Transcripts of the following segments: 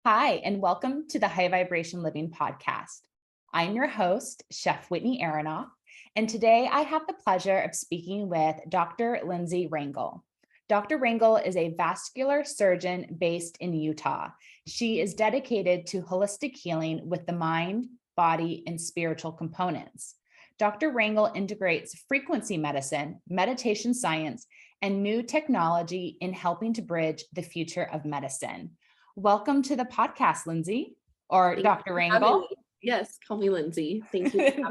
Hi, and welcome to the High Vibration Living podcast. I'm your host, Chef Whitney Aronoff, and today I have the pleasure of speaking with Dr. Lynsey Rangel. Dr. Rangel is a vascular surgeon based in Utah. She is dedicated to holistic healing with the mind, body, and spiritual components. Dr. Rangel integrates frequency medicine, meditation science, and new technology in helping to bridge the future of medicine. Welcome to the podcast, Lynsey, or Thank you Dr. for having Rangel. me. Yes, call me Lynsey. Thank you.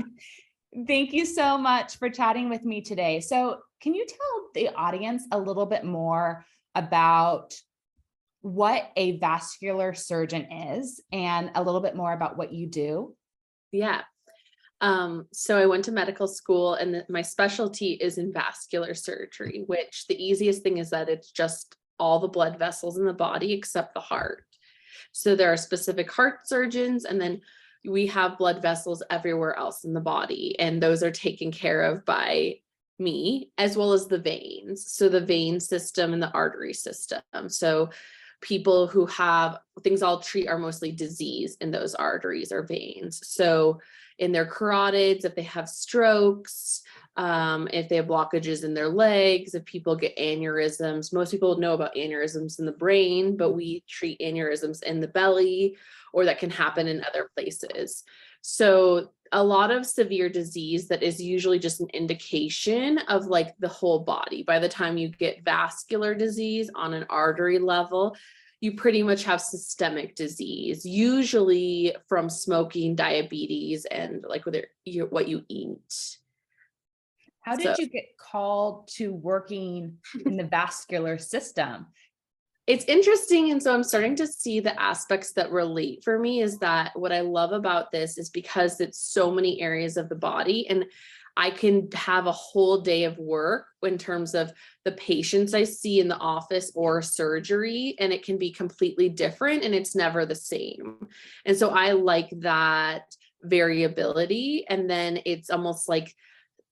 Thank you so much for chatting with me today. So, can you tell the audience a little bit more about what a vascular surgeon is and a little bit more about what you do? Yeah. So I went to medical school and my specialty is in vascular surgery, which the easiest thing is that it's just all the blood vessels in the body except the heart. So there are specific heart surgeons, and then we have blood vessels everywhere else in the body, and those are taken care of by me, as well as the veins. So the vein system and the artery system. So people who have things I'll treat are mostly disease in those arteries or veins. So in their carotids, if they have strokes, if they have blockages in their legs, if people get aneurysms. Most people know about aneurysms in the brain, but we treat aneurysms in the belly, or that can happen in other places. So a lot of severe disease that is usually just an indication of like the whole body. By the time you get vascular disease on an artery level, you pretty much have systemic disease, usually from smoking, diabetes, and like what you eat. How So did you get called to working in the vascular system? it's interesting. And so I'm starting to see the aspects that relate for me is that what I love about this is because it's so many areas of the body, and I can have a whole day of work in terms of the patients I see in the office or surgery, and it can be completely different and it's never the same. And so I like that variability. And then it's almost like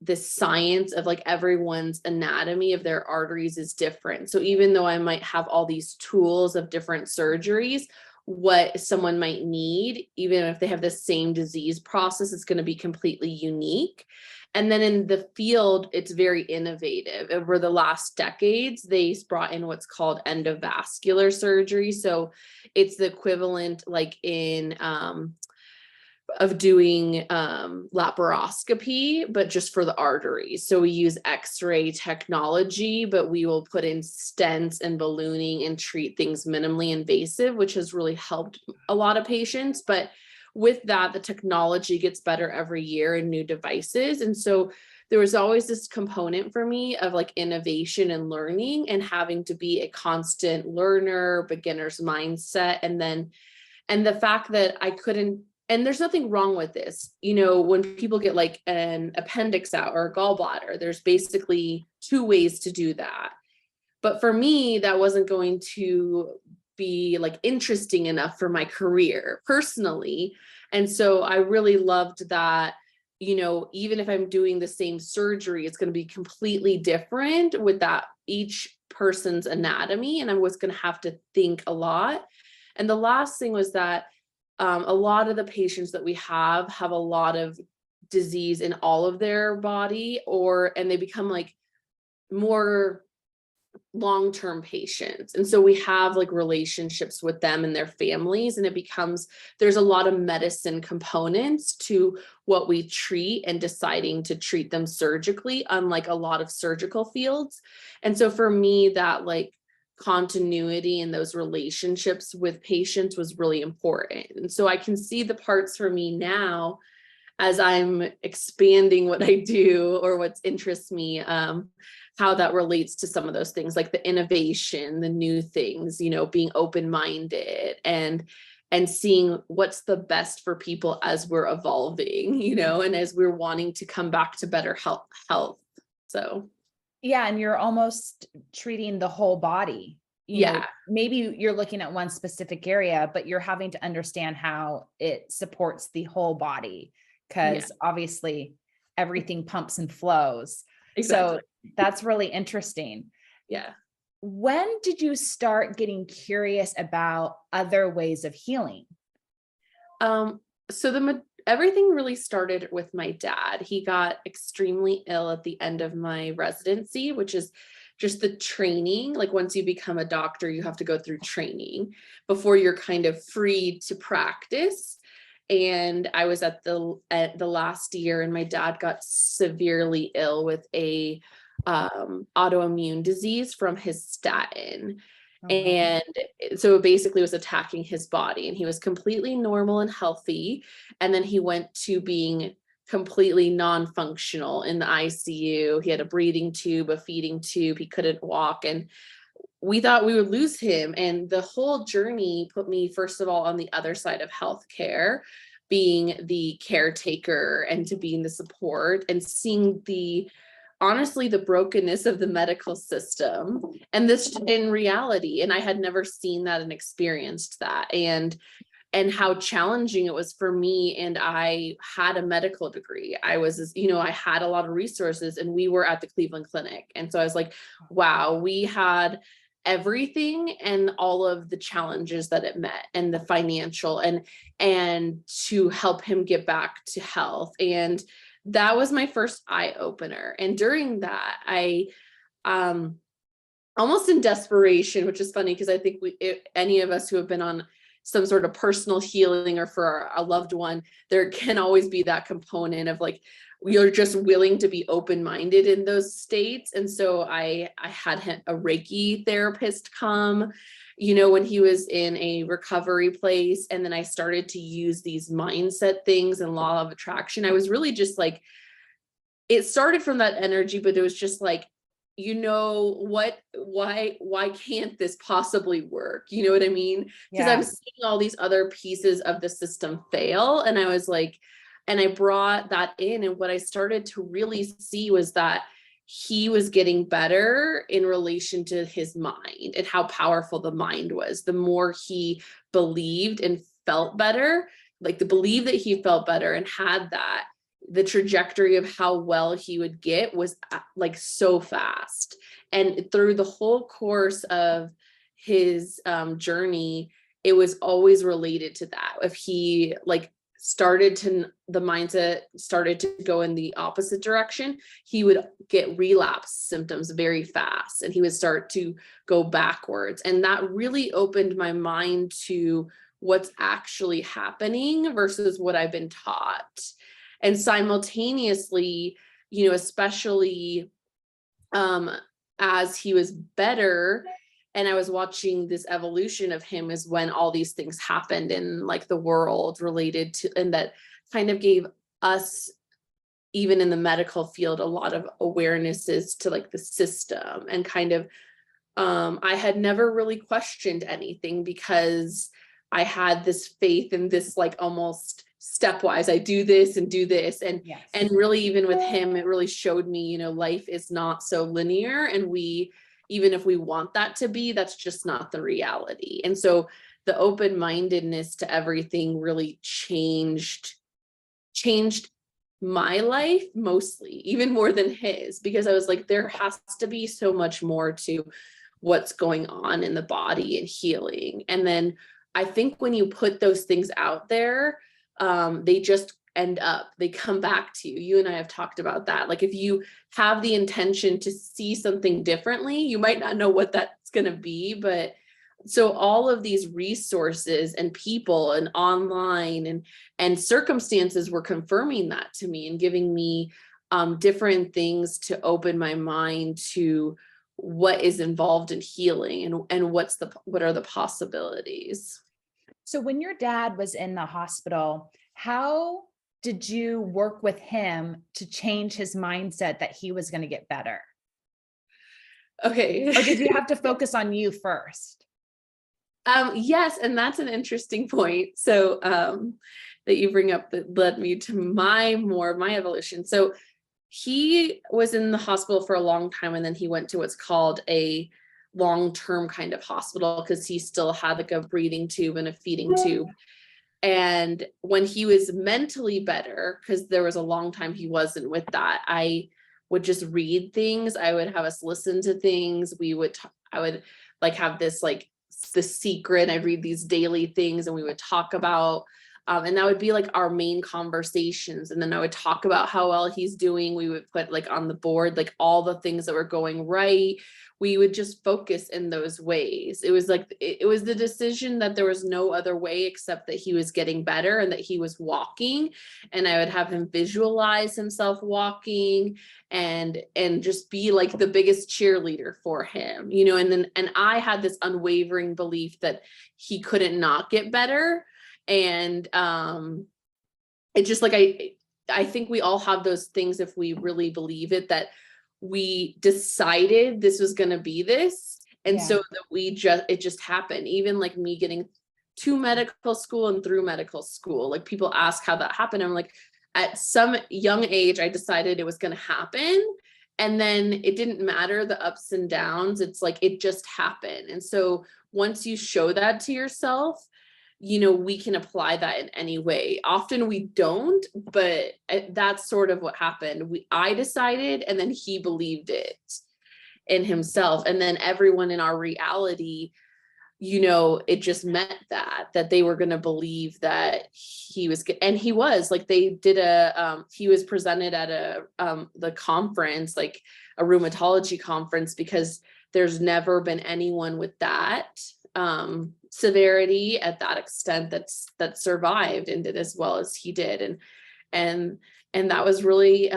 the science of like everyone's anatomy of their arteries is different. So even though I might have all these tools of different surgeries, what someone might need, even if they have the same disease process, it's going to be completely unique. And then in the field, it's very innovative. Over the last decades, they brought in what's called endovascular surgery. So it's the equivalent like in of doing laparoscopy, but just for the arteries. So we use X-ray technology, but we will put in stents and ballooning and treat things minimally invasive, which has really helped a lot of patients. But with that, the technology gets better every year and new devices. And so there was always this component for me of like innovation and learning and having to be a constant learner, beginner's mindset. And the fact that I couldn't, and there's nothing wrong with this. You know, when people get like an appendix out or a gallbladder, there's basically two ways to do that. But for me, that wasn't going to be like interesting enough for my career personally. And so I really loved that, you know, even if I'm doing the same surgery, it's going to be completely different with that each person's anatomy. And I was going to have to think a lot. And the last thing was that a lot of the patients that we have a lot of disease in all of their body, and they become like more long-term patients. And so we have like relationships with them and their families, and it becomes, there's a lot of medicine components to what we treat and deciding to treat them surgically, unlike a lot of surgical fields. And so for me, that like continuity in those relationships with patients was really important. And so I can see the parts for me now as I'm expanding what I do or what interests me, how that relates to some of those things, like the innovation, the new things, you know, being open-minded and seeing what's the best for people as we're evolving, you know, and as we're wanting to come back to better health. So Yeah, and you're almost treating the whole body. You know, yeah, maybe you're looking at one specific area, but you're having to understand how it supports the whole body, yeah, because obviously everything pumps and flows. So exactly. that's really interesting. Yeah. When did you start getting curious about other ways of healing? So everything really started with my dad. He got extremely ill at the end of my residency, which is just the training. Like once you become a doctor, you have to go through training before you're kind of free to practice. And I was at the last year, and my dad got severely ill with a autoimmune disease from his statin. Oh, wow. And so it basically was attacking his body, and he was completely normal and healthy. And then he went to being completely non-functional in the ICU. He had a breathing tube, a feeding tube. He couldn't walk. And we thought we would lose him. And the whole journey put me, first of all, on the other side of healthcare, being the caretaker and to being the support and seeing honestly the brokenness of the medical system and this in reality. And I had never seen that and experienced that, and how challenging it was for me. And I had a medical degree. I had a lot of resources, and we were at the Cleveland Clinic. And so I was like, wow, we had everything and all of the challenges that it met, and the financial, and to help him get back to health. And that was my first eye opener. And during that, I almost in desperation, which is funny because I think any of us who have been on some sort of personal healing or for a loved one, there can always be that component of like, you're just willing to be open-minded in those states. And so I had a Reiki therapist come, when he was in a recovery place. And then I started to use these mindset things and law of attraction. I was really just like, it started from that energy, but it was just like, why can't this possibly work? You know what I mean? Because I'm seeing all these other pieces of the system fail. And I was like, and I brought that in. And what I started to really see was that he was getting better in relation to his mind and how powerful the mind was. The more he believed and felt better, like the belief that he felt better and had that, the trajectory of how well he would get was like so fast. And through the whole course of his journey, it was always related to that. If he the mindset started to go in the opposite direction, he would get relapse symptoms very fast, and he would start to go backwards. And that really opened my mind to what's actually happening versus what I've been taught. And simultaneously, especially as he was better and I was watching this evolution of him, is when all these things happened in like the world related to, and that kind of gave us, even in the medical field, a lot of awarenesses to like the system. And kind of, I had never really questioned anything because I had this faith in this, like almost stepwise, I do this and do this. And, and really, even with him, it really showed me, life is not so linear. And even if we want that to be, that's just not the reality. And so the open-mindedness to everything really changed my life, mostly, even more than his, because I was like, there has to be so much more to what's going on in the body and healing. And then I think when you put those things out there, they just they come back to you. You and I have talked about that. Like if you have the intention to see something differently, you might not know what that's going to be, but so all of these resources and people and online and circumstances were confirming that to me and giving me different things to open my mind to what is involved in healing and what are the possibilities. So when your dad was in the hospital, how did you work with him to change his mindset that he was going to get better? Okay. Or did you have to focus on you first? Yes. And that's an interesting point. So that you bring up that led me to my evolution. So he was in the hospital for a long time, and then he went to what's called a long-term kind of hospital because he still had like a breathing tube and a feeding tube. And when he was mentally better, because there was a long time he wasn't with that, I would just read things. I would have us listen to things. I would like have this, like the secret. I'd read these daily things and we would talk about, and that would be like our main conversations. And then I would talk about how well he's doing. We would put like on the board, like all the things that were going right. We would just focus in those ways. It was like, it was the decision that there was no other way except that he was getting better and that he was walking. And I would have him visualize himself walking and just be like the biggest cheerleader for him, you know, and I had this unwavering belief that he couldn't not get better. And it just like, I think we all have those things if we really believe it, that we decided this was going to be this. And so that it just happened. Even like me getting to medical school and through medical school, like people ask how that happened. I'm like, at some young age, I decided it was going to happen. And then it didn't matter the ups and downs. It's like, it just happened. And so once you show that to yourself, you know, we can apply that in any way. Often we don't, but that's sort of what happened. I decided, and then he believed it in himself. And then everyone in our reality, you know, it just meant that they were going to believe that he was, and he was like, they did he was presented at the conference, like a rheumatology conference, because there's never been anyone with that severity at that extent that survived and did as well as he did. And that was really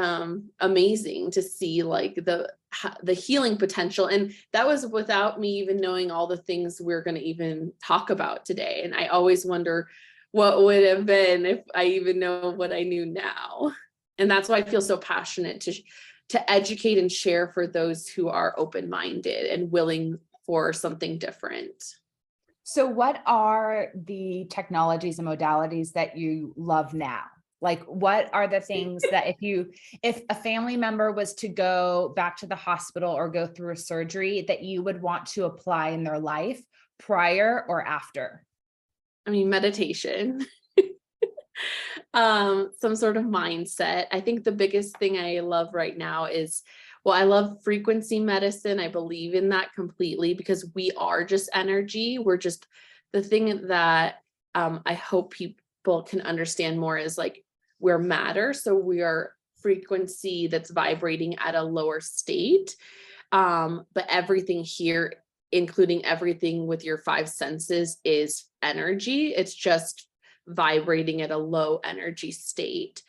amazing to see, like the healing potential. And that was without me even knowing all the things we're going to even talk about today. And I always wonder what would have been if I even know what I knew now. And that's why I feel so passionate to educate and share for those who are open-minded and willing for something different. So what are the technologies and modalities that you love now? Like, what are the things that if a family member was to go back to the hospital or go through a surgery, that you would want to apply in their life prior or after? I mean, meditation, some sort of mindset. I think the biggest thing I love right now is, well, I love frequency medicine. I believe in that completely, because we are just energy. We're just, the thing that I hope people can understand more is like, we're matter. So we are frequency that's vibrating at a lower state. But everything here, including everything with your five senses, is energy. It's just vibrating at a low energy state.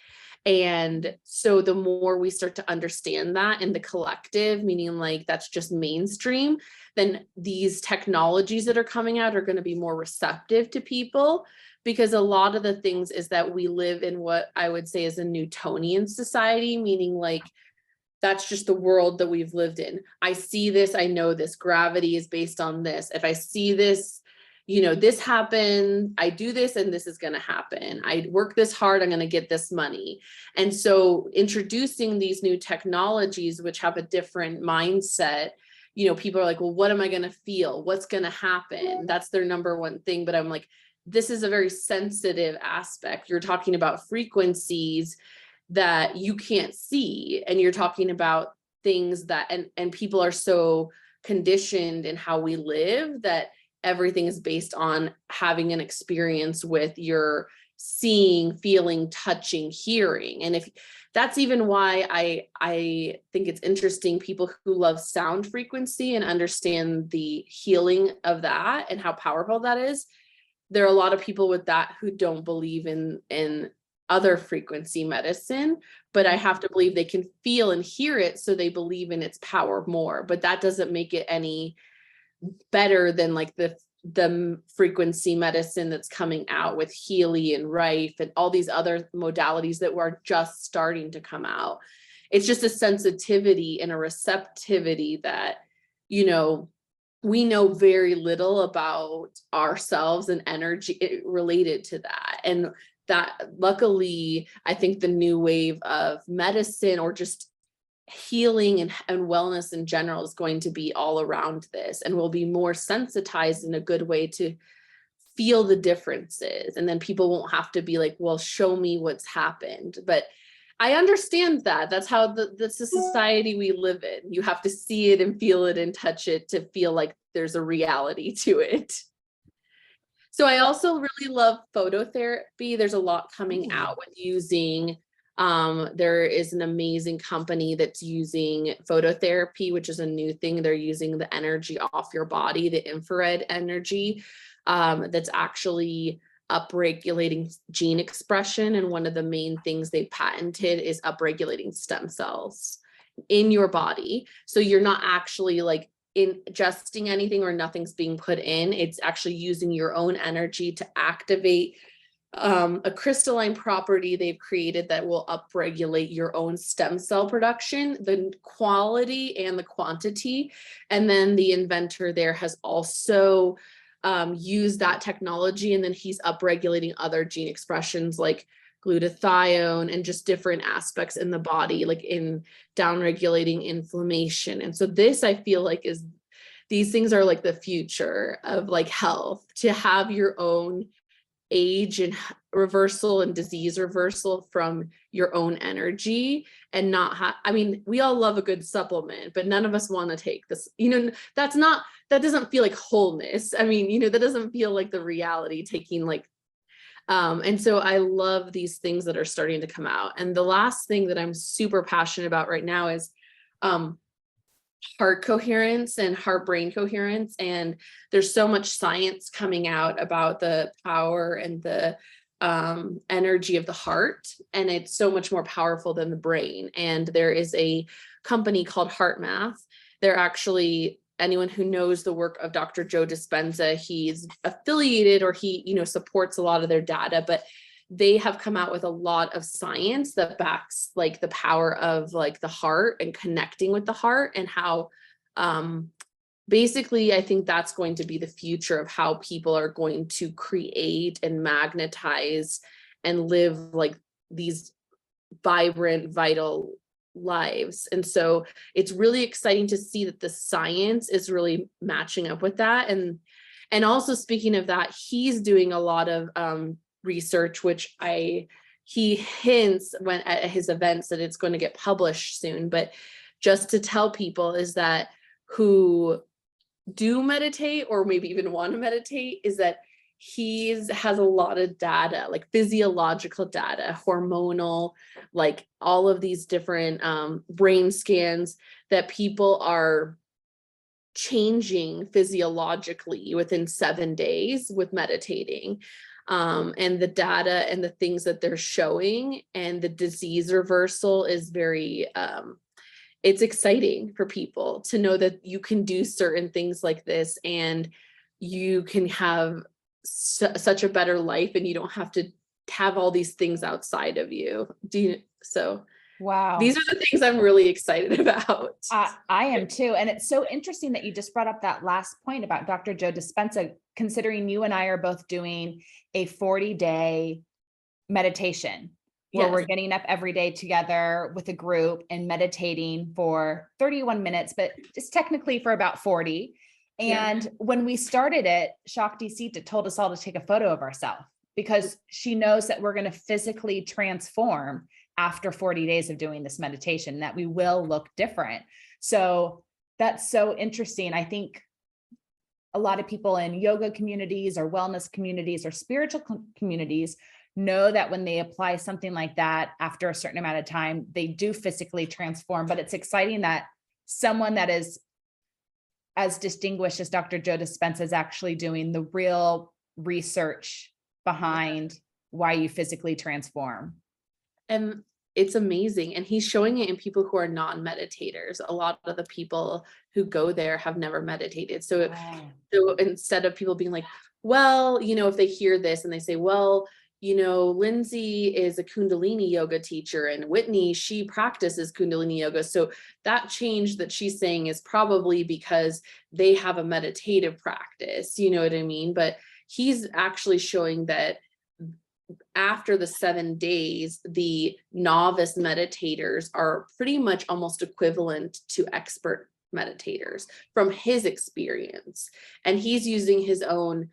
And so the more we start to understand that in the collective, meaning like that's just mainstream, then these technologies that are coming out are going to be more receptive to people, because a lot of the things is that we live in what I would say is a Newtonian society, meaning like that's just the world that we've lived in. I see this, I know this, gravity is based on this. If I see this, you know, this happened, I do this and this is going to happen. I work this hard, I'm going to get this money. And so introducing these new technologies, which have a different mindset, you know, people are like, well, what am I going to feel? What's going to happen? That's their number one thing. But I'm like, this is a very sensitive aspect. You're talking about frequencies that you can't see. And you're talking about things that, and people are so conditioned in how we live that everything is based on having an experience with your seeing, feeling, touching, hearing. And if that's even why I think it's interesting, people who love sound frequency and understand the healing of that and how powerful that is. There are a lot of people with that who don't believe in other frequency medicine, but I have to believe they can feel and hear it, so they believe in its power more. But that doesn't make it any better than like the frequency medicine that's coming out with Healy and Rife and all these other modalities that were just starting to come out. It's just a sensitivity and a receptivity that, you know, we know very little about ourselves and energy related to that. And that, luckily, I think the new wave of medicine or just healing and wellness in general is going to be all around this, and we'll be more sensitized in a good way to feel the differences. And then people won't have to be like, well, show me what's happened. But I understand that. That's how that's the society we live in. You have to see it and feel it and touch it to feel like there's a reality to it. So I also really love phototherapy. There's a lot coming out with using, there is an amazing company that's using phototherapy, which is a new thing. They're using the energy off your body, the infrared energy, that's actually upregulating gene expression. And one of the main things they patented is upregulating stem cells in your body. So you're not actually like ingesting anything or nothing's being put in. It's actually using your own energy to activate a crystalline property they've created that will upregulate your own stem cell production, the quality and the quantity. And then the inventor there has also used that technology, and then he's upregulating other gene expressions like glutathione and just different aspects in the body, like in downregulating inflammation. And so this, I feel like, is, these things are like the future of like health, to have your own age and reversal and disease reversal from your own energy, and not have, I mean, we all love a good supplement, but none of us want to take this, you know, that doesn't feel like wholeness. I mean, you know, that doesn't feel like the reality, taking like, and so I love these things that are starting to come out. And the last thing that I'm super passionate about right now is, heart coherence and heart brain coherence. And there's so much science coming out about the power and the energy of the heart, and it's so much more powerful than the brain. And there is a company called HeartMath. They're actually, anyone who knows the work of Dr. Joe Dispenza, he's affiliated, or he, you know, supports a lot of their data, but they have come out with a lot of science that backs like the power of like the heart and connecting with the heart, and how basically I think that's going to be the future of how people are going to create and magnetize and live like these vibrant, vital lives. And so it's really exciting to see that the science is really matching up with that. And also, speaking of that, he's doing a lot of research, which he hints when at his events that it's going to get published soon. But just to tell people is that who do meditate, or maybe even want to meditate, is that has a lot of data, like physiological data, hormonal, like all of these different brain scans, that people are changing physiologically within 7 days with meditating. And the data and the things that they're showing and the disease reversal is very, it's exciting for people to know that you can do certain things like this and you can have such a better life, and you don't have to have all these things outside of you. So Wow. These are the things I'm really excited about. I am too. And it's so interesting that you just brought up that last point about Dr. Joe Dispenza, considering you and I are both doing a 40-day meditation where Yes. we're getting up every day together with a group and meditating for 31 minutes, but it's technically for about 40. And when we started it, Shakti Sita told us all to take a photo of ourselves, because she knows that we're going to physically transform after 40 days of doing this meditation, that we will look different. So that's so interesting. I think a lot of people in yoga communities or wellness communities or spiritual communities know that when they apply something like that after a certain amount of time, they do physically transform. But it's exciting that someone that is as distinguished as Dr. Joe Dispenza is actually doing the real research behind why you physically transform. And it's amazing. And he's showing it in people who are non-meditators. A lot of the people who go there have never meditated. So instead of people being like, well, you know, if they hear this and they say, well, you know, Lynsey is a Kundalini yoga teacher and Whitney, she practices Kundalini yoga. So that change that she's saying is probably because they have a meditative practice, you know what I mean? But he's actually showing that after the 7 days, the novice meditators are pretty much almost equivalent to expert meditators from his experience. And he's using his own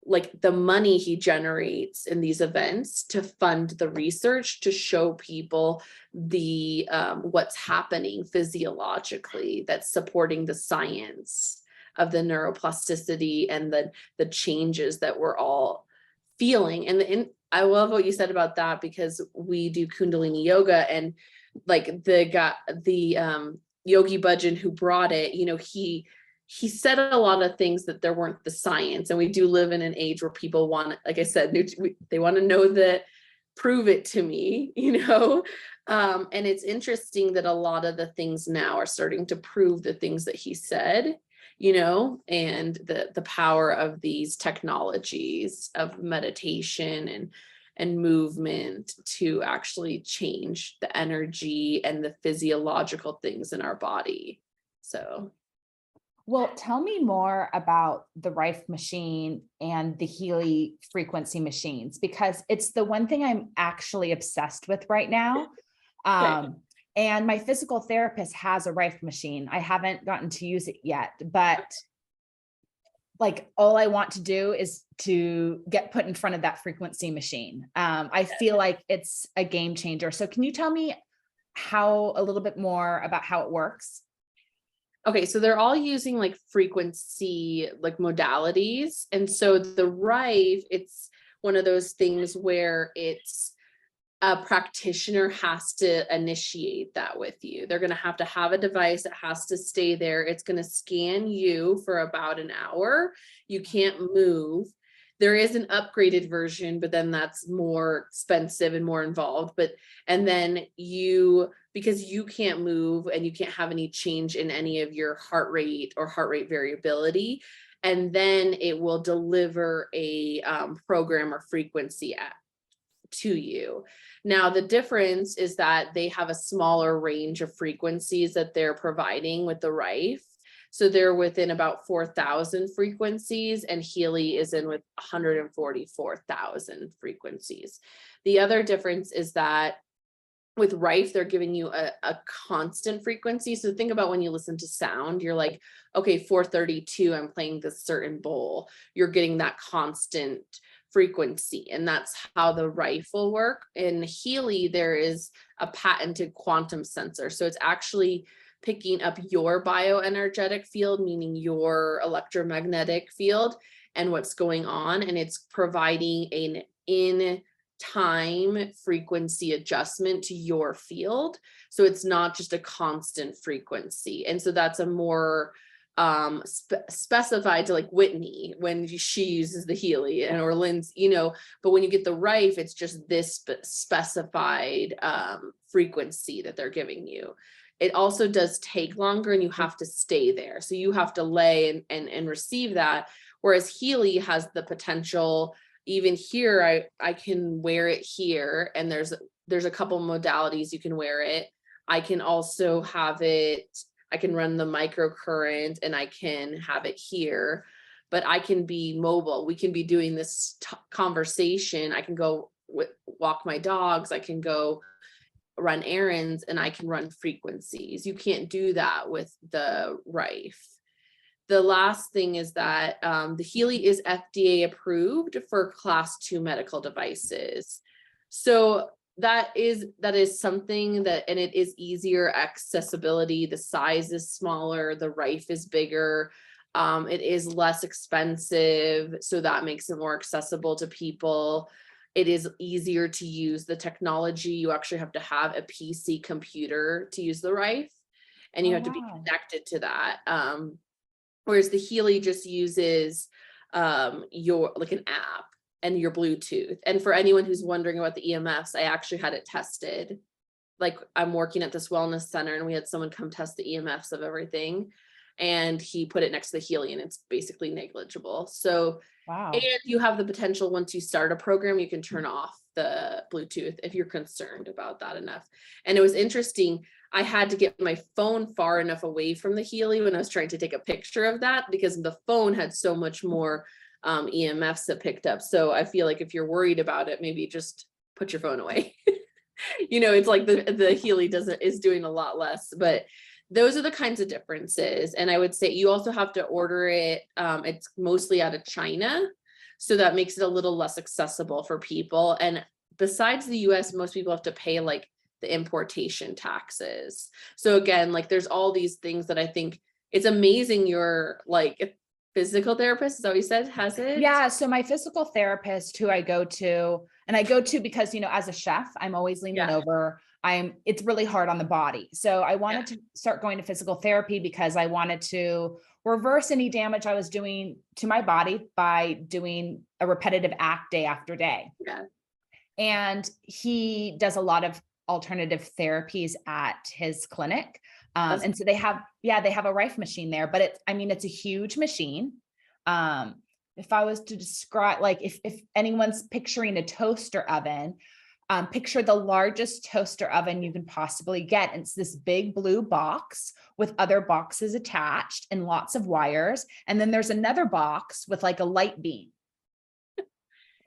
like the money he generates in these events to fund the research, to show people the what's happening physiologically that's supporting the science of the neuroplasticity and the changes that we're all feeling. And I love what you said about that, because we do Kundalini yoga, and like the Yogi Bhajan who brought it, you know, he said a lot of things that there weren't the science. And we do live in an age where people want, like I said, they want to know that, prove it to me, you know? And it's interesting that a lot of the things now are starting to prove the things that he said, you know, and the power of these technologies of meditation and movement to actually change the energy and the physiological things in our body. So. Well, tell me more about the Rife machine and the Healy frequency machines, because it's the one thing I'm actually obsessed with right now. And my physical therapist has a Rife machine. I haven't gotten to use it yet, but like all I want to do is to get put in front of that frequency machine. I feel like it's a game changer. So can you tell me a little bit more about how it works? Okay, so they're all using like frequency, like modalities. And so the Rife, it's one of those things where it's a practitioner has to initiate that with you. They're going to have a device that has to stay there. It's going to scan you for about an hour. You can't move. There is an upgraded version, but then that's more expensive and more involved. And then because you can't move and you can't have any change in any of your heart rate or heart rate variability, and then it will deliver a program or frequency to you. Now, the difference is that they have a smaller range of frequencies that they're providing with the Rife. So they're within about 4,000 frequencies, and Healy is in with 144,000 frequencies. The other difference is that with Rife, they're giving you a constant frequency. So think about when you listen to sound, you're like, okay, 432, I'm playing this certain bowl. You're getting that constant frequency, and that's how the Rife will work. In Healy, there is a patented quantum sensor. So it's actually picking up your bioenergetic field, meaning your electromagnetic field and what's going on. And it's providing an in-time frequency adjustment to your field. So it's not just a constant frequency. And so that's a more specified to like Whitney when she uses the Healy or Lynn's, you know, but when you get the Rife, it's just this specified frequency that they're giving you. It also does take longer, and you have to stay there. So you have to lay and receive that. Whereas Healy has the potential, even here, I can wear it here, and there's a couple modalities you can wear it. I can also have it, I can run the microcurrent, and I can have it here, but I can be mobile. We can be doing this conversation. I can go walk my dogs. I can go run errands, and I can run frequencies. You can't do that with the Rife. The last thing is that the Healy is FDA approved for class 2 medical devices. So that is something that, and it is easier accessibility. The size is smaller, the Rife is bigger. It is less expensive, so that makes it more accessible to people. It is easier to use the technology. You actually have to have a PC computer to use the Rife, and you have to be connected to that. Whereas the Healy just uses your like an app and your Bluetooth. And for anyone who's wondering about the EMFs, I actually had it tested. Like, I'm working at this wellness center, and we had someone come test the EMFs of everything, and he put it next to the Healy, and it's basically negligible. So, and you have the potential, once you start a program, you can turn off the Bluetooth if you're concerned about that enough. And it was interesting. I had to get my phone far enough away from the Healy when I was trying to take a picture of that, because the phone had so much more EMFs that picked up. So I feel like if you're worried about it, maybe just put your phone away. You know, it's like the Healy is doing a lot less, but those are the kinds of differences. And I would say you also have to order it. It's mostly out of China. So that makes it a little less accessible for people. And besides the US, most people have to pay like the importation taxes. So again, like there's all these things that I think it's amazing you're like a physical therapist, is that what you said, has it? Yeah. So my physical therapist who I go to, and I go to because, as a chef, I'm always leaning over. It's really hard on the body. So I wanted to start going to physical therapy because I wanted to reverse any damage I was doing to my body by doing a repetitive act day after day. Yeah. And he does a lot of alternative therapies at his clinic. And so they have a Rife machine there, but it's a huge machine. If I was to describe, like if anyone's picturing a toaster oven, picture the largest toaster oven you can possibly get. It's this big blue box with other boxes attached and lots of wires. And then there's another box with like a light beam.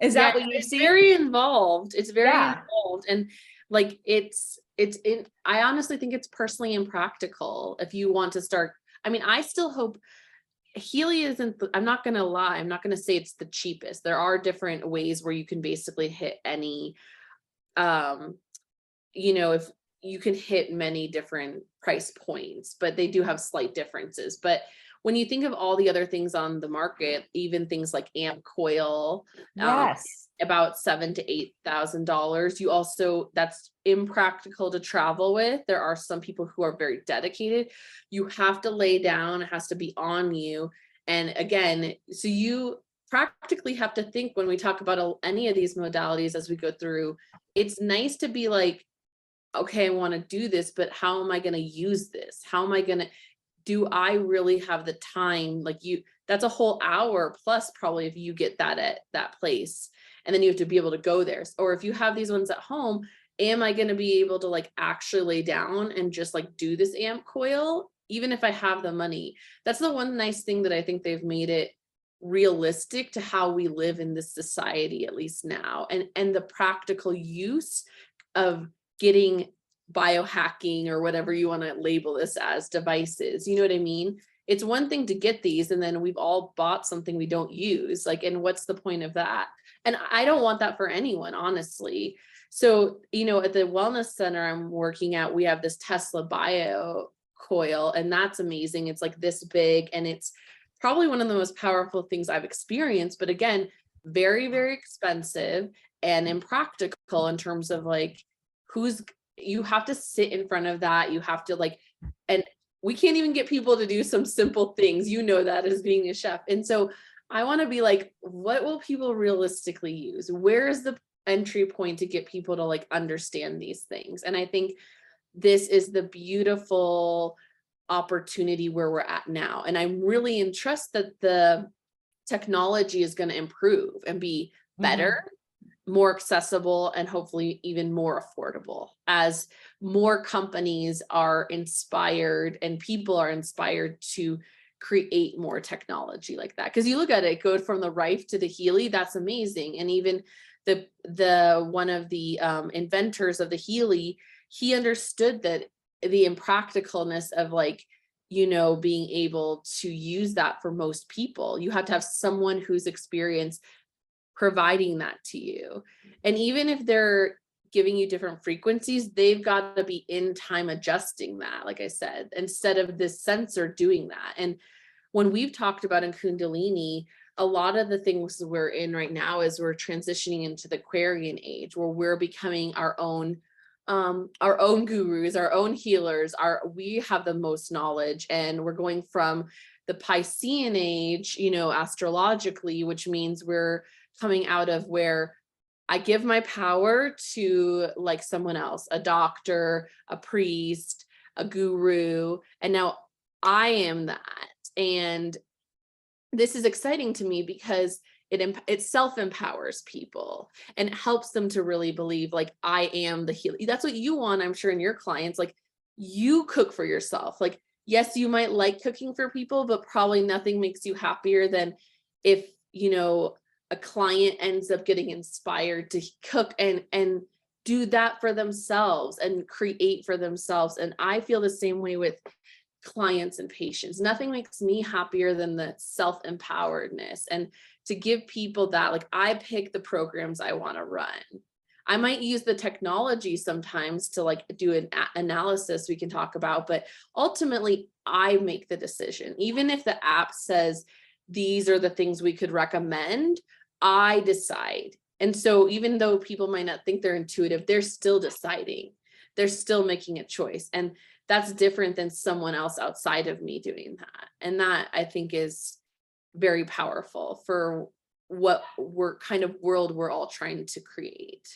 Is that what you see? Very involved. It's very involved. And like, I honestly think it's personally impractical if you want to start. I mean, I still hope Healy isn't, I'm not going to lie. I'm not going to say it's the cheapest. There are different ways where you can basically hit any, if you can hit many different price points, but they do have slight differences. But when you think of all the other things on the market, even things like Coil, about $7,000 to $8,000, that's impractical to travel with. There are some people who are very dedicated. You have to lay down, it has to be on you. And again, so you practically have to think when we talk about any of these modalities as we go through, it's nice to be like, okay, I want to do this, but how am I going to use this? Do I really have the time? Like that's a whole hour plus probably if you get that at that place, and then you have to be able to go there. Or if you have these ones at home, am I going to be able to like actually lay down and just like do this coil, even if I have the money? That's the one nice thing that I think they've made it realistic to how we live in this society, at least now, and the practical use of getting biohacking or whatever you want to label this as devices. You know what I mean? It's one thing to get these and then we've all bought something we don't use, like, and what's the point of that? And I don't want that for anyone, honestly. So, at the wellness center I'm working at, we have this Tesla bio coil, and that's amazing. It's like this big, and it's probably one of the most powerful things I've experienced, but again, very, very expensive and impractical in terms of like, you have to sit in front of that. You have to and we can't even get people to do some simple things, that as being a chef. And so I want to be like, what will people realistically use? Where is the entry point to get people to like understand these things? And I think this is the beautiful opportunity where we're at now. And I'm really in trust that the technology is going to improve and be better, more accessible, and hopefully even more affordable as more companies are inspired and people are inspired to create more technology like that. Because you look at it, go from the Rife to the Healy, that's amazing. And even the one of the inventors of the Healy, he understood that the impracticalness of being able to use that for most people. You have to have someone who's experienced providing that to you. And even if they're giving you different frequencies, they've got to be in time adjusting that, like I said, instead of this sensor doing that. And when we've talked about in Kundalini, a lot of the things we're in right now is we're transitioning into the Aquarian age, where we're becoming our own gurus, our own healers. We have the most knowledge, and we're going from the Piscean age, astrologically, which means we're coming out of where I give my power to like someone else, a doctor, a priest, a guru, and now I am that. And this is exciting to me because it self-empowers people and helps them to really believe like I am the healer. That's what you want, I'm sure, in your clients. Like, you cook for yourself. Like, yes, you might like cooking for people, but probably nothing makes you happier than if, a client ends up getting inspired to cook and do that for themselves and create for themselves. And I feel the same way with clients and patients. Nothing makes me happier than the self-empoweredness, and to give people that, like, I pick the programs I want to run. I might use the technology sometimes to like do an analysis we can talk about, but ultimately I make the decision. Even if the app says these are the things we could recommend, I decide. And so even though people might not think they're intuitive, they're still deciding. They're still making a choice. And that's different than someone else outside of me doing that. And that, I think, is very powerful for what we're kind of world we're all trying to create.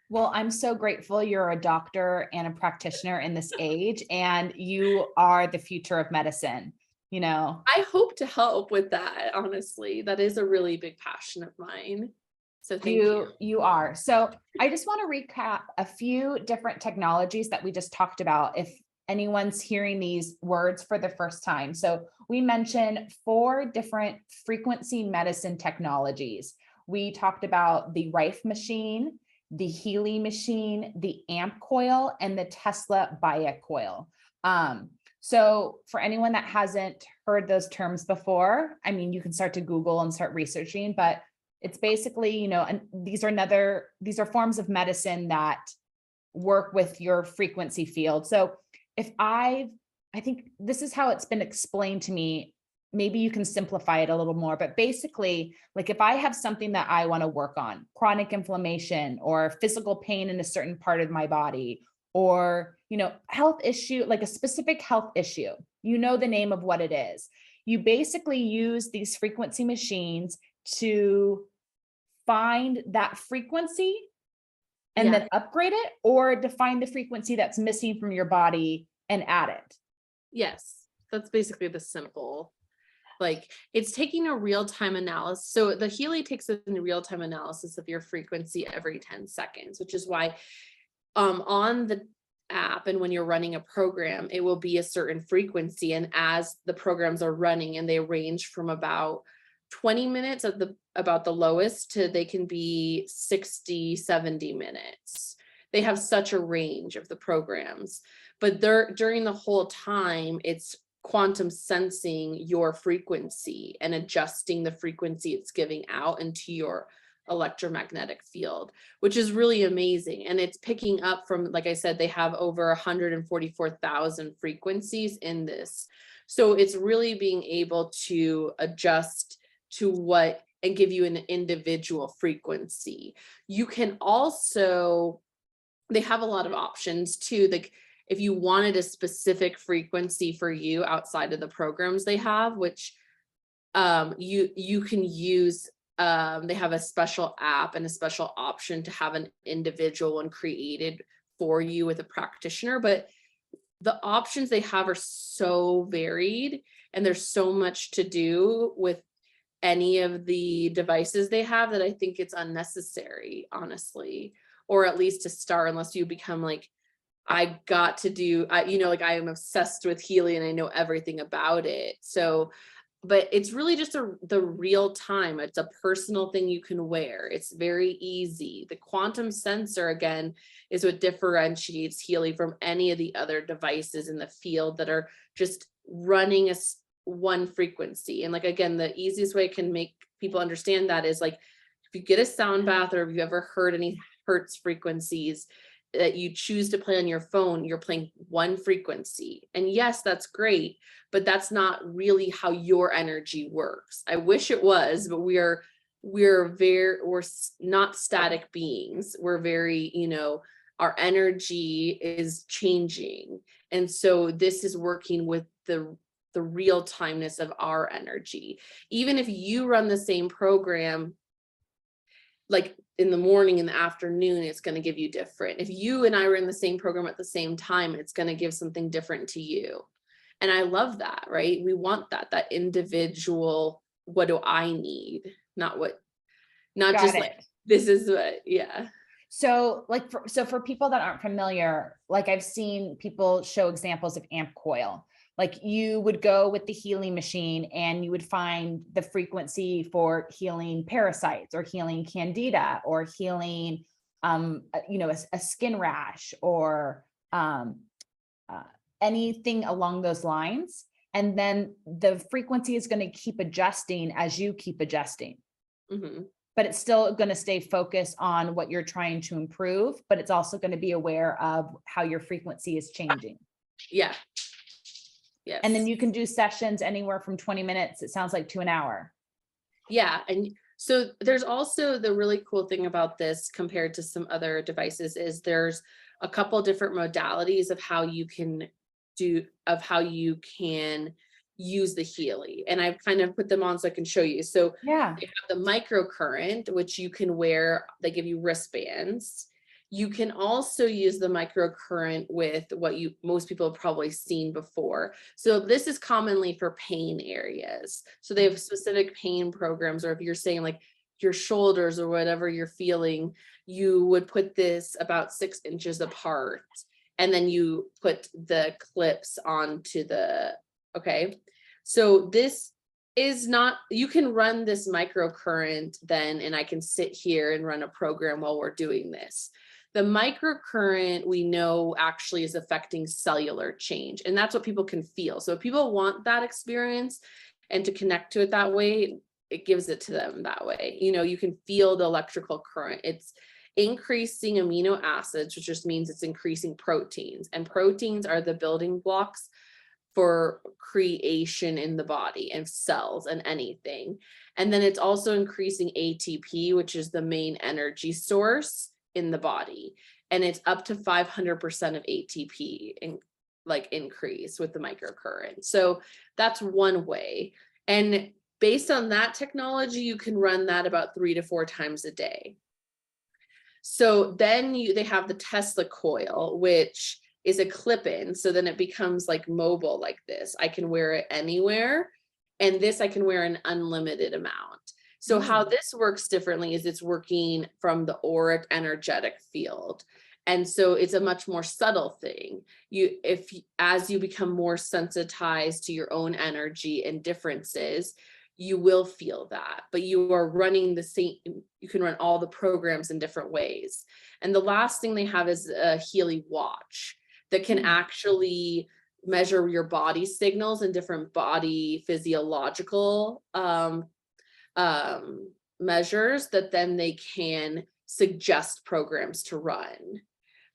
Well, I'm so grateful you're a doctor and a practitioner in this age, and you are the future of medicine, you know. I hope to help with that, honestly. That is a really big passion of mine. So thank you. You are. So I just want to recap a few different technologies that we just talked about, if anyone's hearing these words for the first time. So we mentioned 4 different frequency medicine technologies. We talked about the Rife machine, the Healy machine, the amp coil, and the Tesla coil. So for anyone that hasn't heard those terms before, I mean, you can start to Google and start researching, but it's basically, you know, and these are forms of medicine that work with your frequency field. So I think this is how it's been explained to me. Maybe you can simplify it a little more, but basically, like if I have something that I want to work on, chronic inflammation or physical pain in a certain part of my body, or, you know, health issue, like a specific health issue, you know, the name of what it is. You basically use these frequency machines to find that frequency and then upgrade it, or define the frequency that's missing from your body and add it. Yes, that's basically the simple. Like, it's taking a real-time analysis. So the Healy takes a real-time analysis of your frequency every 10 seconds, which is why on the app and when you're running a program, it will be a certain frequency. And as the programs are running, and they range from about 20 minutes at about the lowest to they can be 60, 70 minutes. They have such a range of the programs, but during the whole time, it's quantum sensing your frequency and adjusting the frequency it's giving out into your electromagnetic field, which is really amazing. And it's picking up from, like I said, they have over 144,000 frequencies in this. So it's really being able to adjust to what and give you an individual frequency. You can also, they have a lot of options too. Like if you wanted a specific frequency for you outside of the programs they have, which you can use, they have a special app and a special option to have an individual one created for you with a practitioner. But the options they have are so varied, and there's so much to do with any of the devices they have that I think it's unnecessary, honestly, or at least to start, unless you become like, I got to do, you know, like I am obsessed with Healy and I know everything about it. So, but it's really just the real time. It's a personal thing you can wear. It's very easy. The quantum sensor, again, is what differentiates Healy from any of the other devices in the field that are just running one frequency. And like, again, the easiest way I can make people understand that is like, if you get a sound bath, or if you ever heard any hertz frequencies that you choose to play on your phone, you're playing one frequency. And yes, that's great, but that's not really how your energy works. I wish it was, but we're not static beings. We're very, you know, our energy is changing. And so this is working with the real timeness of our energy. Even if you run the same program, like in the morning, in the afternoon, it's going to give you different. If you and I were in the same program at the same time, it's going to give something different to you. And I love that, right? We want that individual, what do I need? Not just like, this is what, yeah. So like, for people that aren't familiar, like I've seen people show examples of amp coil. Like you would go with the Healy machine and you would find the frequency for healing parasites or healing candida or healing, you know, a skin rash or anything along those lines. And then the frequency is going to keep adjusting as you keep adjusting. Mm-hmm. But it's still going to stay focused on what you're trying to improve, but it's also going to be aware of how your frequency is changing. Yeah. Yes. And then you can do sessions anywhere from 20 minutes, it sounds like, to an hour. Yeah. And so there's also the really cool thing about this compared to some other devices is there's a couple different modalities of how you can use the Healy. And I've kind of put them on so I can show you. So Yeah. you have the microcurrent, which you can wear, they give you wristbands. You can also use the microcurrent with what most people have probably seen before. So this is commonly for pain areas. So they have specific pain programs, or if you're saying like your shoulders or whatever you're feeling, you would put this about 6 inches apart. And then you put the clips onto okay. So this is not, you can run this microcurrent then, and I can sit here and run a program while we're doing this. The microcurrent we know actually is affecting cellular change, and that's what people can feel. So if people want that experience and to connect to it that way, it gives it to them that way. You can feel the electrical current. It's increasing amino acids, which just means it's increasing proteins, and proteins are the building blocks for creation in the body and cells and anything. And then it's also increasing ATP, which is the main energy source in the body. And it's up to 500% of ATP increase with the microcurrent. So that's one way. And based on that technology, you can run that about 3 to 4 times a day. So then they have the Tesla coil, which is a clip-in. So then it becomes like mobile like this. I can wear it anywhere. And this I can wear an unlimited amount. So how this works differently is it's working from the auric energetic field. And so it's a much more subtle thing. As you become more sensitized to your own energy and differences, you will feel that, but you are running the same, you can run all the programs in different ways. And the last thing they have is a Healy watch that can actually measure your body signals and different body physiological measures that then they can suggest programs to run.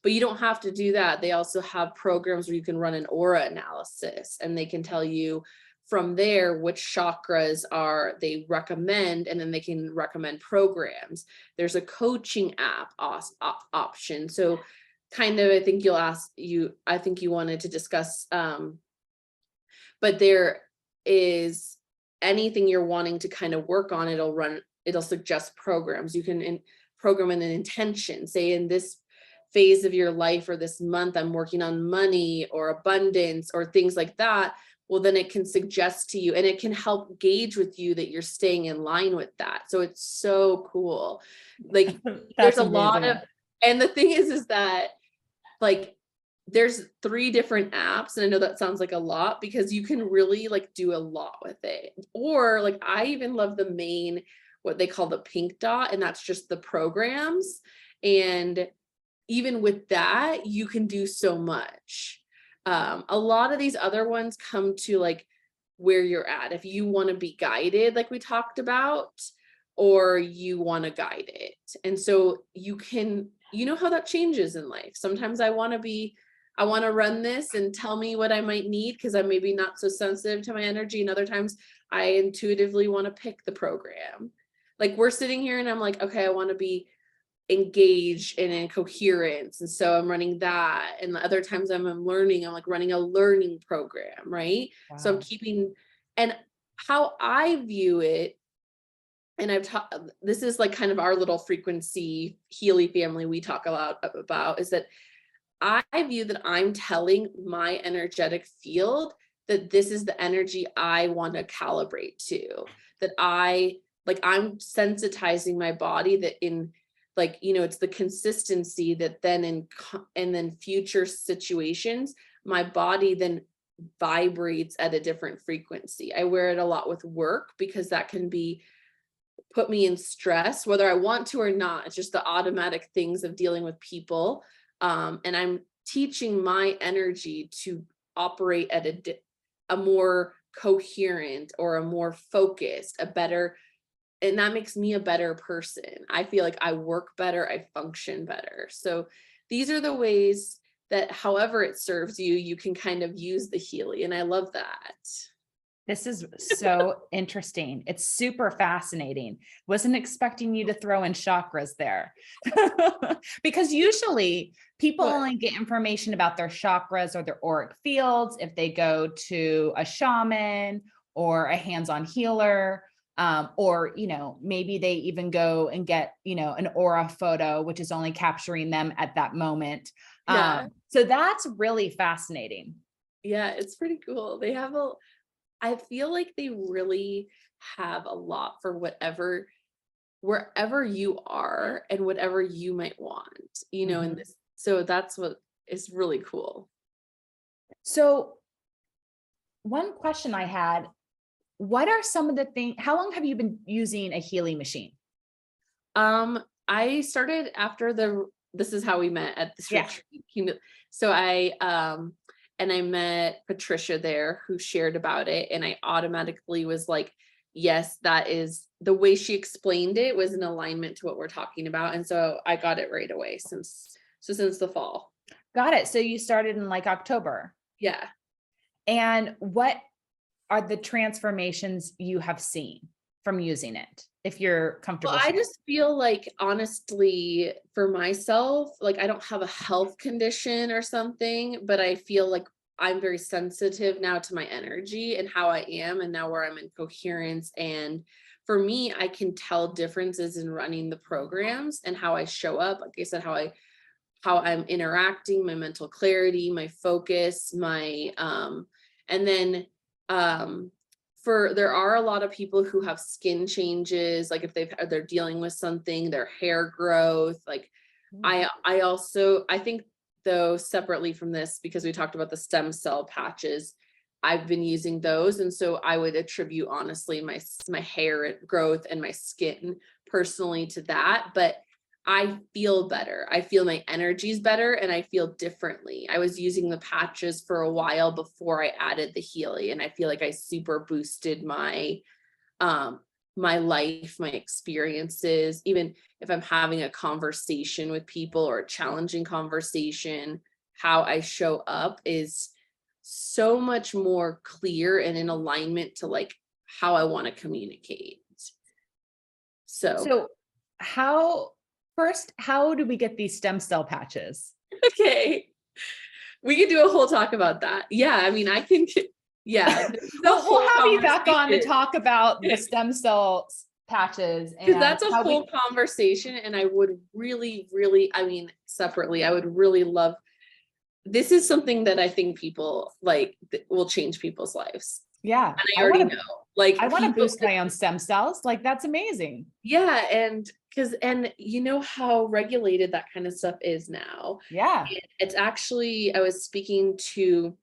But you don't have to do that. They also have programs where you can run an aura analysis, and they can tell you from there which chakras they recommend, and then they can recommend programs. There's a coaching app option. So kind of, I think you wanted to discuss, but there is anything you're wanting to kind of work on, it'll suggest programs. You can program an intention, say in this phase of your life or this month, I'm working on money or abundance or things like that. Well, then it can suggest to you, and it can help gauge with you that you're staying in line with that. So it's so cool. Like there's a lot of, and the thing is that like there's 3 different apps, and I know that sounds like a lot because you can really like do a lot with it. Or like I even love the main, what they call the pink dot, and that's just the programs. And even with that, you can do so much. A lot of these other ones come to like where you're at. If you want to be guided, like we talked about, or you want to guide it. And so you know how that changes in life. Sometimes I want to run this and tell me what I might need because I'm maybe not so sensitive to my energy. And other times I intuitively want to pick the program. Like we're sitting here and I'm like, okay, I want to be engaged and in coherence, and so I'm running that. And the other times I'm like running a learning program, right? Wow. So I'm keeping, and how I view it, and this is like kind of our little frequency Healy family we talk a lot about, is that I view that I'm telling my energetic field that this is the energy I want to calibrate to, that I'm sensitizing my body that in like, it's the consistency that then and then future situations, my body then vibrates at a different frequency. I wear it a lot with work because that can put me in stress, whether I want to or not. It's just the automatic things of dealing with people. And I'm teaching my energy to operate at a more coherent or a more focused, and that makes me a better person. I feel like I work better, I function better. So these are the ways that however it serves you, you can kind of use the Healy. And I love that. This is so interesting. It's super fascinating. Wasn't expecting you to throw in chakras there. Because usually people only get information about their chakras or their auric fields if they go to a shaman or a hands-on healer. Or, maybe they even go and get, an aura photo, which is only capturing them at that moment. Yeah. So that's really fascinating. Yeah, it's pretty cool. I feel like they really have a lot for wherever you are and whatever you might want, in this. So that's what is really cool. So one question I had, what are some of the things, how long have you been using a Healy machine? I started after this is how we met at the retreat. So I met Patricia there who shared about it. And I automatically was like, yes, that is the way she explained it was in alignment to what we're talking about. And so I got it right away since the fall. Got it. So you started in like October. Yeah. And what are the transformations you have seen from using it, if you're comfortable? Well, I just feel like, honestly, for myself, like I don't have a health condition or something, but I feel like I'm very sensitive now to my energy and how I am, and now where I'm in coherence. And for me, I can tell differences in running the programs and how I show up. Like I said, how I'm interacting, my mental clarity, my focus, and then there are a lot of people who have skin changes, like if they're dealing with something, their hair growth. Like I think, though, separately from this, because we talked about the stem cell patches, I've been using those. And so I would attribute, honestly, my hair growth and my skin personally to that. But I feel better. I feel my energy's better and I feel differently. I was using the patches for a while before I added the Healy, and I feel like I super boosted my life, my experiences. Even if I'm having a conversation with people or a challenging conversation, how I show up is so much more clear and in alignment to like how I want to communicate. So how do we get these stem cell patches? Okay. We could do a whole talk about that. Yeah. I mean, I can, yeah. We'll have you back on to talk about the stem cell patches. Because that's a whole conversation. And I would really, really, I mean, separately, I would really love, this is something that I think people like will change people's lives. Yeah. And I already know. Like, I want to boost my own stem cells. Like, that's amazing. Yeah. And you know how regulated that kind of stuff is now. Yeah. It's actually, I was speaking to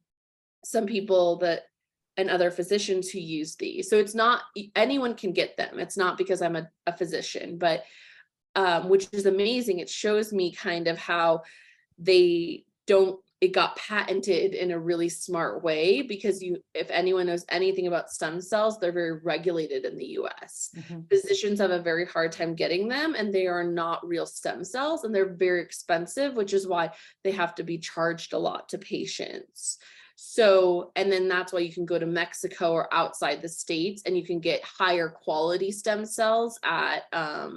some people and other physicians who use these. So it's not, anyone can get them. It's not because I'm a physician, but which is amazing. It shows me kind of how it got patented in a really smart way, because if anyone knows anything about stem cells, they're very regulated in the US. Mm-hmm. Physicians have a very hard time getting them, and they are not real stem cells, and they're very expensive, which is why they have to be charged a lot to patients. So, and then that's why you can go to Mexico or outside the States and you can get higher quality stem cells at a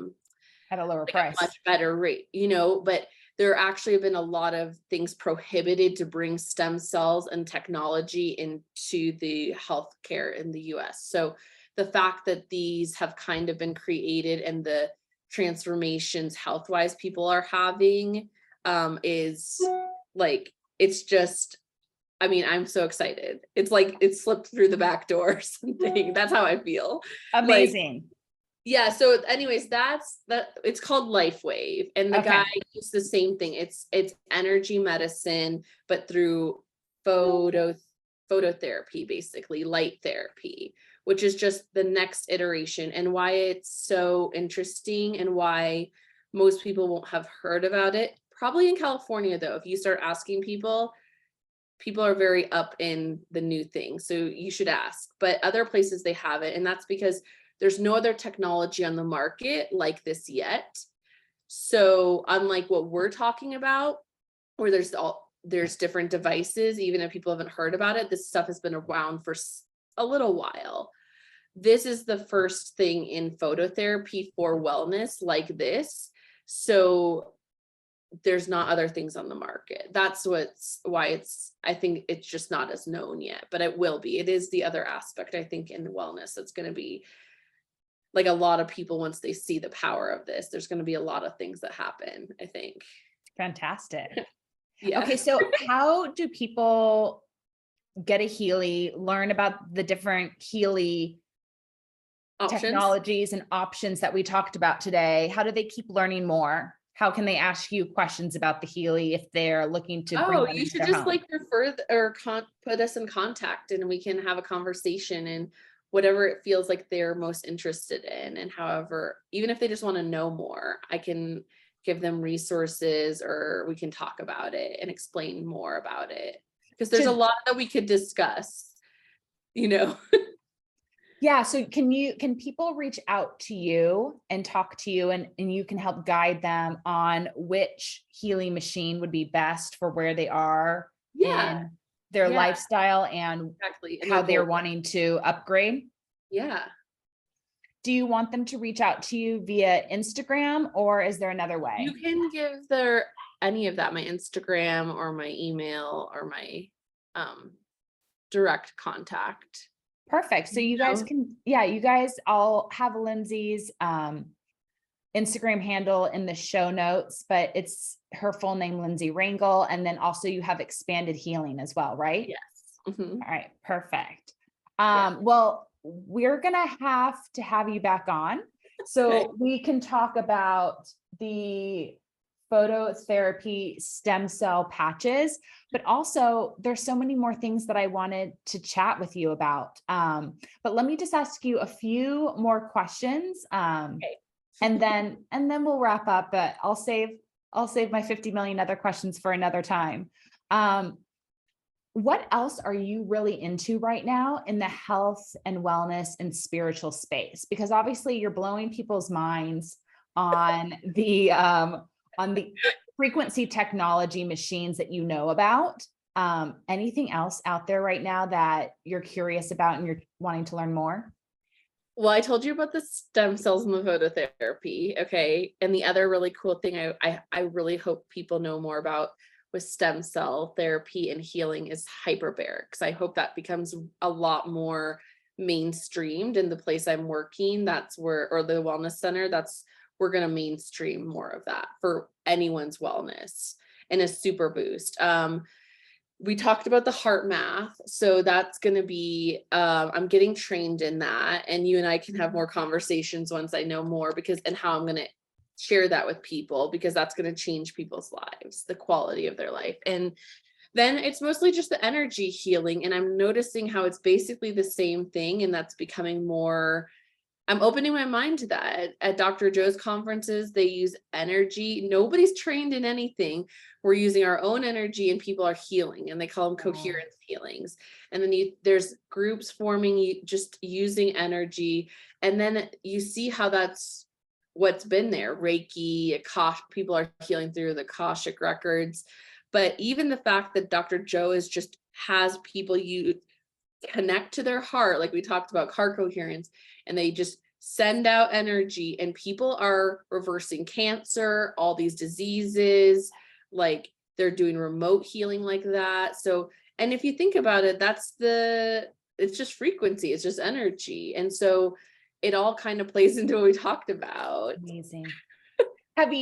lower price, a much better rate, but there actually have been a lot of things prohibited to bring stem cells and technology into the healthcare in the US. So the fact that these have kind of been created and the transformations health-wise people are having is like, it's just, I mean, I'm so excited. It's like it slipped through the back door or something. That's how I feel. Amazing. Yeah. So anyways, it's called LifeWave. And the guy used the same thing. It's energy medicine, but through phototherapy, basically light therapy, which is just the next iteration, and why it's so interesting and why most people won't have heard about it. Probably in California, though, if you start asking people, people are very up in the new thing. So you should ask, but other places they have it. And that's because there's no other technology on the market like this yet. So unlike what we're talking about, where there's different devices, even if people haven't heard about it, this stuff has been around for a little while. This is the first thing in phototherapy for wellness like this. So there's not other things on the market. That's why I think it's just not as known yet, but it will be. It is the other aspect, I think, in wellness that's going to be like a lot of people, once they see the power of this, there's going to be a lot of things that happen, I think. Fantastic. Yeah. Okay. So how do people get a Healy, learn about the different Healy Options. technologies and options that we talked about today? How do they keep learning more? How can they ask you questions about the Healy if they're looking to bring one You into should their just home? like refer or put us in contact, and we can have a conversation and whatever it feels like they're most interested in. And however, even if they just want to know more, I can give them resources, or we can talk about it and explain more about it, because there's a lot that we could discuss, you know. Yeah. So can people reach out to you and talk to you, and you can help guide them on which Healy machine would be best for where they are in their lifestyle and exactly. And how they're wanting to upgrade? Yeah. Do you want them to reach out to you via Instagram, or is there another way? You can give any of that, my Instagram or my email or my direct contact. Perfect. So you guys can, you guys, I'll have Lynsey's Instagram handle in the show notes, but it's her full name, Lynsey Rangel. And then also you have Expanded Healing as well, right? Yes. Mm-hmm. All right. Perfect. Well, we're going to have you back on so we can talk about the phototherapy stem cell patches, but also there's so many more things that I wanted to chat with you about. But let me just ask you a few more questions. And then we'll wrap up, but I'll save my 50 million other questions for another time. What else are you really into right now in the health and wellness and spiritual space? Because obviously you're blowing people's minds on the frequency technology machines that you know about. Anything else out there right now that you're curious about and you're wanting to learn more? Well, I told you about the stem cells and the phototherapy. Okay. And the other really cool thing I really hope people know more about with stem cell therapy and healing is hyperbarics. I hope that becomes a lot more mainstreamed in the place I'm working. That's where, or the wellness center, we're going to mainstream more of that for anyone's wellness and a super boost. We talked about the heart math. So that's going to be, I'm getting trained in that, and you and I can have more conversations once I know more, and how I'm going to share that with people, because that's going to change people's lives, the quality of their life. And then it's mostly just the energy healing. And I'm noticing how it's basically the same thing. And that's becoming more, I'm opening my mind to that. At Dr. Joe's conferences, they use energy. Nobody's trained in anything. We're using our own energy and people are healing, and they call them coherence healings. And then there's groups forming, just using energy. And then you see how that's what's been there. Reiki, people are healing through the Akashic records. But even the fact that Dr. Joe has people connect to their heart, like we talked about heart coherence, and they just send out energy, and people are reversing cancer, all these diseases, like they're doing remote healing like that. So, and if you think about it, it's just frequency, it's just energy. And so it all kind of plays into what we talked about. Amazing.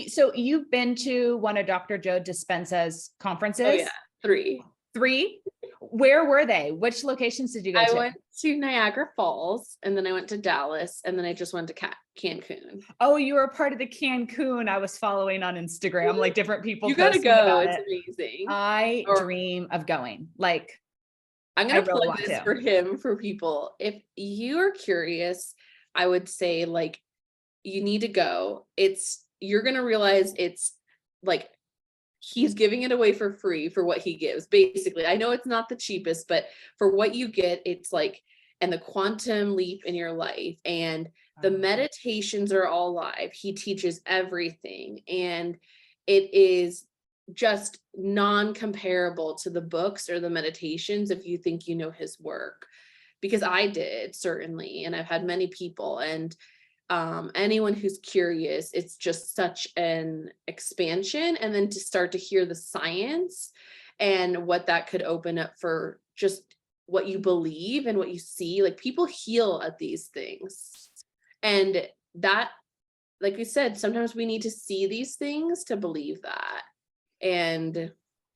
So you've been to one of Dr. Joe Dispenza's conferences? Oh yeah, 3. Where were they? Which locations did you go to? I went to Niagara Falls, and then I went to Dallas, and then I just went to Cancun. Oh, you were a part of the Cancun. I was following on Instagram, like different people. You gotta go. It's amazing. I dream of going. Like, I'm gonna plug this for him, for people. If you are curious, I would say, like, you need to go. You're gonna realize it's like he's giving it away for free for what he gives. Basically, I know it's not the cheapest, but for what you get, it's like, and the quantum leap in your life, and the meditations are all live. He teaches everything, and it is just non-comparable to the books or the meditations if you think you know his work, because I did, certainly, and I've had many people, and anyone who's curious, it's just such an expansion. And then to start to hear the science and what that could open up for just what you believe and what you see, like people heal at these things. And that, like we said, sometimes we need to see these things to believe that. And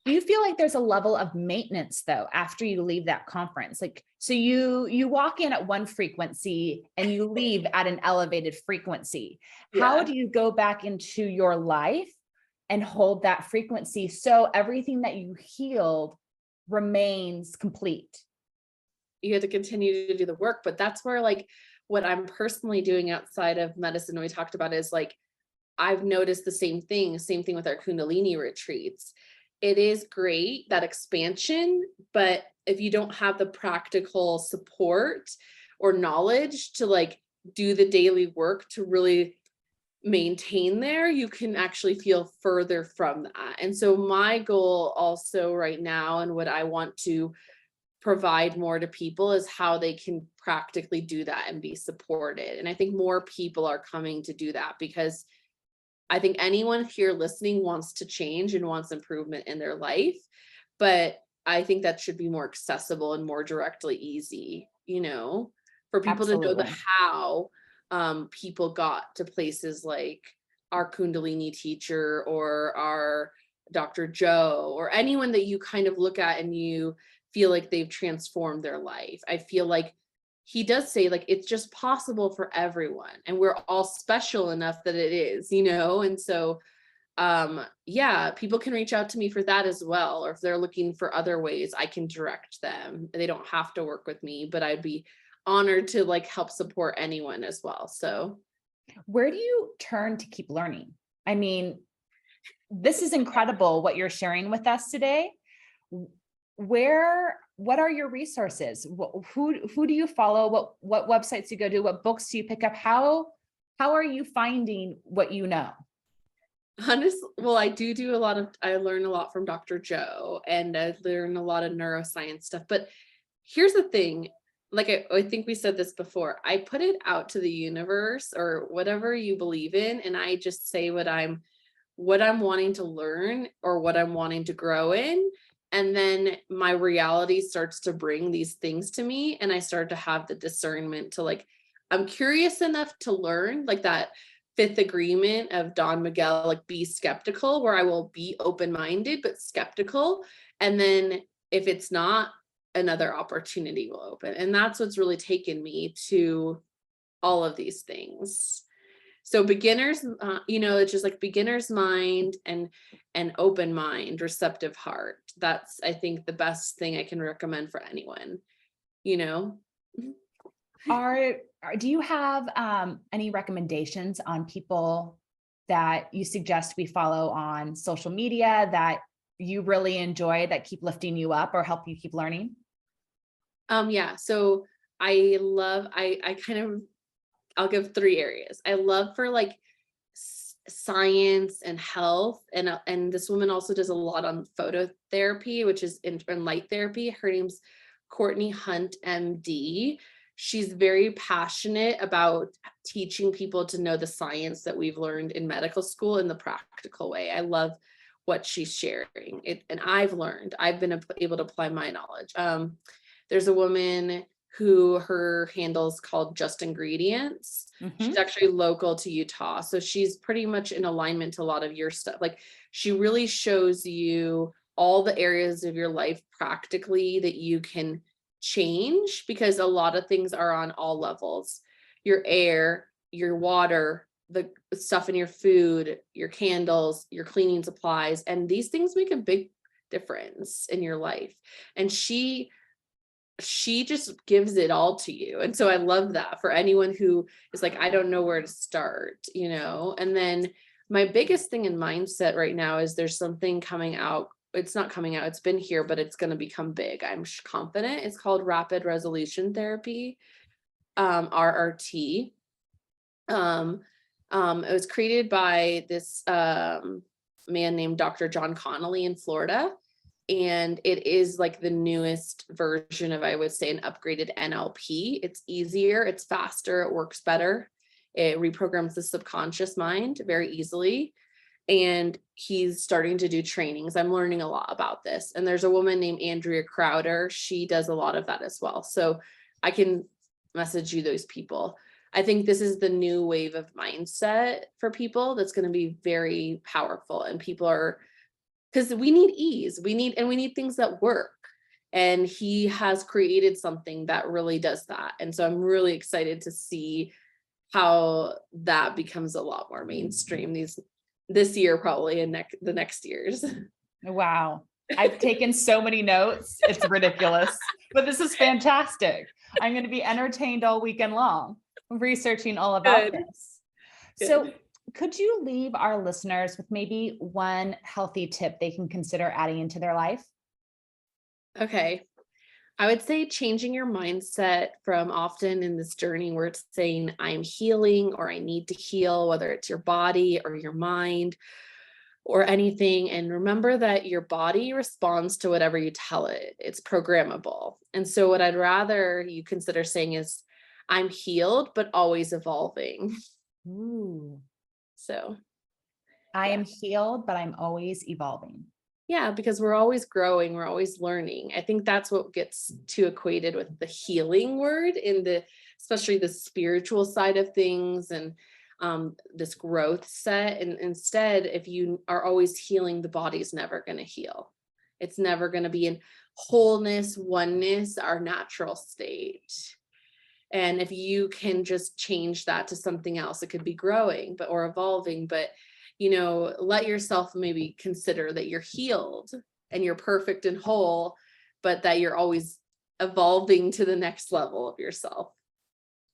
do you feel like there's a level of maintenance though after you leave that conference? Like, so you walk in at one frequency and you leave at an elevated frequency. How yeah, do you go back into your life and hold that frequency so everything that you healed remains complete? you have to continue to do the work. But that's where, like, what I'm personally doing outside of medicine, we talked about, is like, I've noticed the same thing with our Kundalini retreats. It is great, that expansion, but if you don't have the practical support or knowledge to like do the daily work to really maintain there, you can actually feel further from that. And so my goal also right now, and what I want to provide more to people, is how they can practically do that and be supported. And I think more people are coming to do that, because I think anyone here listening wants to change and wants improvement in their life, but I think that should be more accessible and more directly easy, for people to know the Absolutely. how. People got to places like our Kundalini teacher or our Dr. Joe, or anyone that you kind of look at and you feel like they've transformed their life. I feel like he does say, like, it's just possible for everyone, and we're all special enough that it is, and so yeah, people can reach out to me for that as well, or if they're looking for other ways, I can direct them. They don't have to work with me, but I'd be honored to like help support anyone as well. So Where do you turn to keep learning? I mean, this is incredible what you're sharing with us today. What are your resources? Who do you follow? What websites do you go to? What books do you pick up? How are you finding what you know? honestly, well, I learn a lot from Dr. Joe, and I learn a lot of neuroscience stuff. But here's the thing, like I think we said this before, I put it out to the universe or whatever you believe in, and I just say what I'm wanting to learn or what I'm wanting to grow in. And then my reality starts to bring these things to me, and I start to have the discernment to, like, I'm curious enough to learn, like that fifth agreement of Don Miguel, like, be skeptical, where I will be open-minded but skeptical. And then if it's not, another opportunity will open. And that's what's really taken me to all of these things. So beginners, it's just like beginner's mind and an open mind, receptive heart. That's, I think, the best thing I can recommend for anyone, you know? Do you have any recommendations on people that you suggest we follow on social media that you really enjoy, that keep lifting you up or help you keep learning? Yeah. So I kind of, I'll give 3 areas. I love for like science and health, and this woman also does a lot on phototherapy, which is in light therapy. Her name's Courtney Hunt, MD. She's very passionate about teaching people to know the science that we've learned in medical school in the practical way. I love what she's sharing it, and I've been able to apply my knowledge. There's a woman who her handle's called Just Ingredients. She's Mhm. actually local to Utah. So she's pretty much in alignment to a lot of your stuff. Like, she really shows you all the areas of your life practically that you can change, because a lot of things are on all levels. Your air, your water, the stuff in your food, your candles, your cleaning supplies, and these things make a big difference in your life. And she just gives it all to you. And so I love that for anyone who is like, I don't know where to start, And then My biggest thing in mindset right now is there's something coming out. It's not coming out. It's been here, but it's going to become big. I'm confident. It's called rapid resolution therapy, RRT. It was created by this man named Dr. John Connolly in Florida. And it is like the newest version of, I would say, an upgraded NLP. It's easier, it's faster, it works better. It reprograms the subconscious mind very easily. And he's starting to do trainings. I'm learning a lot about this. And there's a woman named Andrea Crowder. She does a lot of that as well. So I can message you those people. I think this is the new wave of mindset for people that's going to be very powerful. And people are, because we need ease, we need things that work. And he has created something that really does that. And so I'm really excited to see how that becomes a lot more mainstream this year, probably, and the next years. Wow. I've taken so many notes. It's ridiculous, but this is fantastic. I'm going to be entertained all weekend long researching all about this. So could you leave our listeners with maybe one healthy tip they can consider adding into their life? Okay. I would say changing your mindset from often in this journey where it's saying I'm healing or I need to heal, whether it's your body or your mind or anything. And remember that your body responds to whatever you tell it. It's programmable. And so what I'd rather you consider saying is I'm healed, but always evolving. Ooh. So I am healed, but I'm always evolving. Yeah, because we're always growing, we're always learning. I think that's what gets too equated with the healing word especially the spiritual side of things and this growth set. And instead, if you are always healing, the body's never going to heal. It's never going to be in wholeness, oneness, our natural state. And if you can just change that to something else, it could be growing, or evolving, but let yourself maybe consider that you're healed and you're perfect and whole, but that you're always evolving to the next level of yourself.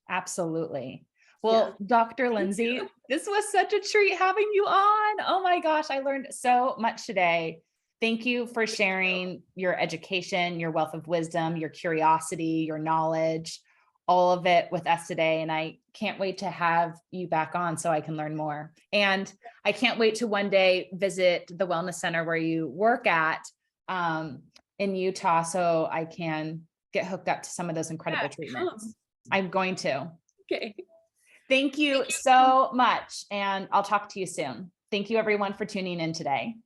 Absolutely. Well, yeah. Dr. Lynsey, this was such a treat having you on. Oh my gosh, I learned so much today. Thank you for sharing your education, your wealth of wisdom, your curiosity, your knowledge, all of it with us today. And I can't wait to have you back on so I can learn more. And I can't wait to one day visit the wellness center where you work at in Utah so I can get hooked up to some of those incredible treatments. I'm going to. Okay. Thank you so much. And I'll talk to you soon. Thank you everyone for tuning in today.